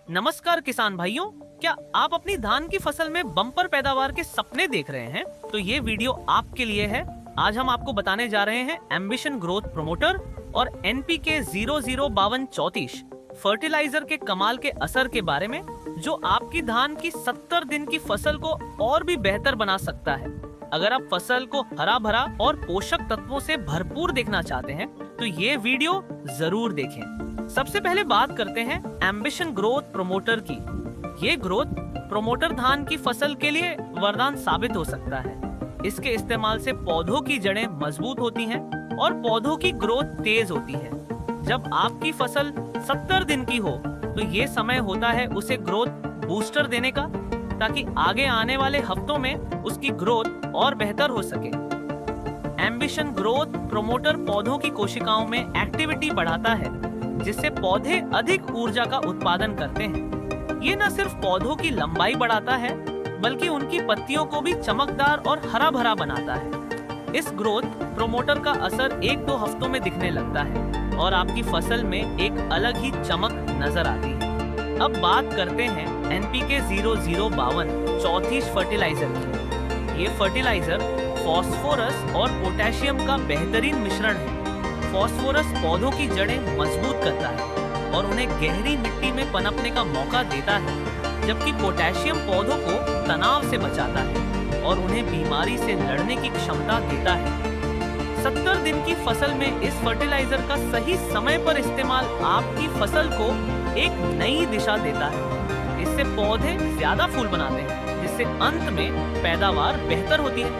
नमस्कार किसान भाइयों, क्या आप अपनी धान की फसल में बम्पर पैदावार के सपने देख रहे हैं? तो ये वीडियो आपके लिए है। आज हम आपको बताने जा रहे हैं एम्बिशन ग्रोथ प्रोमोटर और एनपीके 005234 फर्टिलाइजर के कमाल के असर के बारे में, जो आपकी धान की 70 दिन की फसल को और भी बेहतर बना सकता है। अगर आप फसल को हरा भरा और पोषक तत्वों से भरपूर देखना चाहते हैं तो ये वीडियो जरूर देखें। सबसे पहले बात करते हैं एम्बिशन ग्रोथ प्रोमोटर की। ये ग्रोथ प्रोमोटर धान की फसल के लिए वरदान साबित हो सकता है। इसके इस्तेमाल से पौधों की जड़ें मजबूत होती हैं और पौधों की ग्रोथ तेज होती है। जब आपकी फसल 70 दिन की हो तो ये समय होता है उसे ग्रोथ बूस्टर देने का, ताकि आगे आने वाले हफ्तों में उसकी ग्रोथ और बेहतर हो सके। एम्बिशन ग्रोथ प्रोमोटर पौधों की कोशिकाओं में एक्टिविटी बढ़ाता है, जिससे पौधे अधिक ऊर्जा का उत्पादन करते हैं। ये न सिर्फ पौधों की लंबाई बढ़ाता है, बल्कि उनकी पत्तियों को भी चमकदार और हरा भरा बनाता है। इस ग्रोथ प्रोमोटर का असर 1-2 हफ्तों में दिखने लगता है और आपकी फसल में एक अलग ही चमक नजर आती है। अब बात करते हैं एनपीके 005234 फर्टिलाइजर की। ये फर्टिलाइजर फास्फोरस और पोटेशियम का बेहतरीन मिश्रण है। फास्फोरस पौधों की जड़ें मजबूत करता है और उन्हें गहरी मिट्टी में पनपने का मौका देता है, जबकि पोटेशियम पौधों को तनाव से बचाता है और उन्हें बीमारी से लड़ने की क्षमता देता है। 70 दिन की फसल में इस फर्टिलाइजर का सही समय पर इस्तेमाल आपकी फसल को एक नई दिशा देता है। इससे पौधे ज्यादा फूल बनाते हैं, जिससे अंत में पैदावार बेहतर होती है।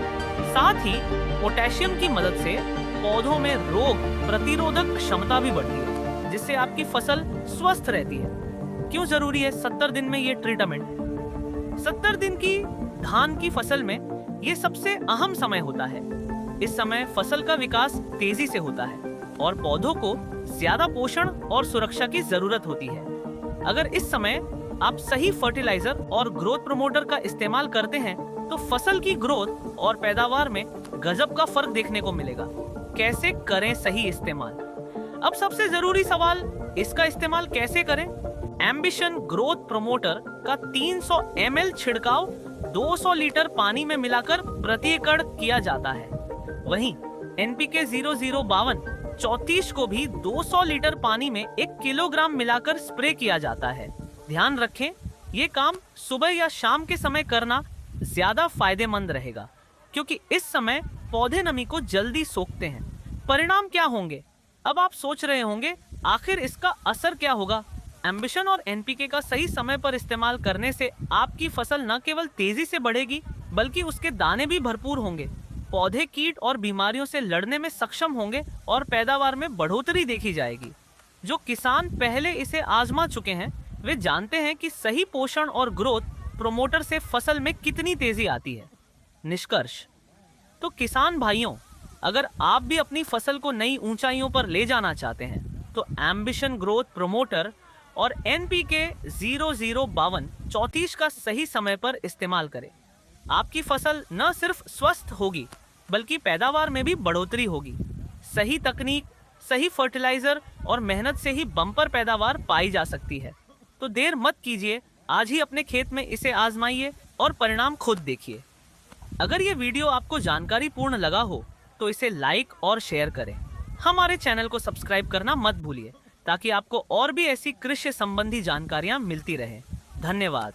साथ ही पोटेशियम की मदद से पौधों में रोग प्रतिरोधक क्षमता भी बढ़ती है, जिससे आपकी फसल स्वस्थ रहती है। क्यों जरूरी है 70 दिन में ये ट्रीटमेंट? 70 दिन की धान की फसल में ये सबसे अहम समय होता है। इस समय फसल का विकास तेजी से होता है और पौधों को ज्यादा पोषण और सुरक्षा की जरूरत होती है। अगर इस समय आप सही फर्टिलाइजर और ग्रोथ प्रमोटर का इस्तेमाल करते हैं तो फसल की ग्रोथ और पैदावार में गजब का फर्क देखने को मिलेगा। कैसे करें सही इस्तेमाल? अब सबसे जरूरी सवाल, इसका इस्तेमाल कैसे करें? एम्बिशन ग्रोथ प्रमोटर का 300 ml छिड़काव 200 लीटर पानी में मिलाकर प्रति एकड़ किया जाता है। वहीं एनपीके 005234 को भी 200 लीटर पानी में 1 किलोग्राम मिलाकर स्प्रे किया जाता है। ध्यान रखें, ये काम सुबह या शाम के समय करना ज्यादा फायदेमंद रहेगा, क्योंकि इस समय पौधे नमी को जल्दी सोखते हैं। परिणाम क्या होंगे? अब आप सोच रहे होंगे, आखिर इसका असर क्या होगा? एम्बिशन और एनपीके का सही समय पर इस्तेमाल करने से आपकी फसल न केवल तेजी से बढ़ेगी, बल्कि उसके दाने भी भरपूर होंगे। पौधे कीट और बीमारियों से लड़ने में सक्षम होंगे और पैदावार में बढ़ोतरी देखी जाएगी। जो किसान पहले इसे आजमा चुके हैं, वे जानते हैं कि सही पोषण और ग्रोथ प्रोमोटर से फसल में कितनी तेजी आती है। निष्कर्ष, तो किसान भाइयों, अगर आप भी अपनी फसल को नई ऊंचाइयों पर ले जाना चाहते हैं तो एम्बिशन ग्रोथ प्रोमोटर और एनपीके 005234 का सही समय पर इस्तेमाल करें। आपकी फसल न सिर्फ स्वस्थ होगी, बल्कि पैदावार में भी बढ़ोतरी होगी। सही तकनीक, सही फर्टिलाइजर और मेहनत से ही बम्पर पैदावार पाई जा सकती है। तो देर मत कीजिए, आज ही अपने खेत में इसे आजमाइए और परिणाम खुद देखिए। अगर ये वीडियो आपको जानकारी पूर्ण लगा हो तो इसे लाइक और शेयर करें। हमारे चैनल को सब्सक्राइब करना मत भूलिए, ताकि आपको और भी ऐसी कृषि संबंधी जानकारियां मिलती रहे। धन्यवाद।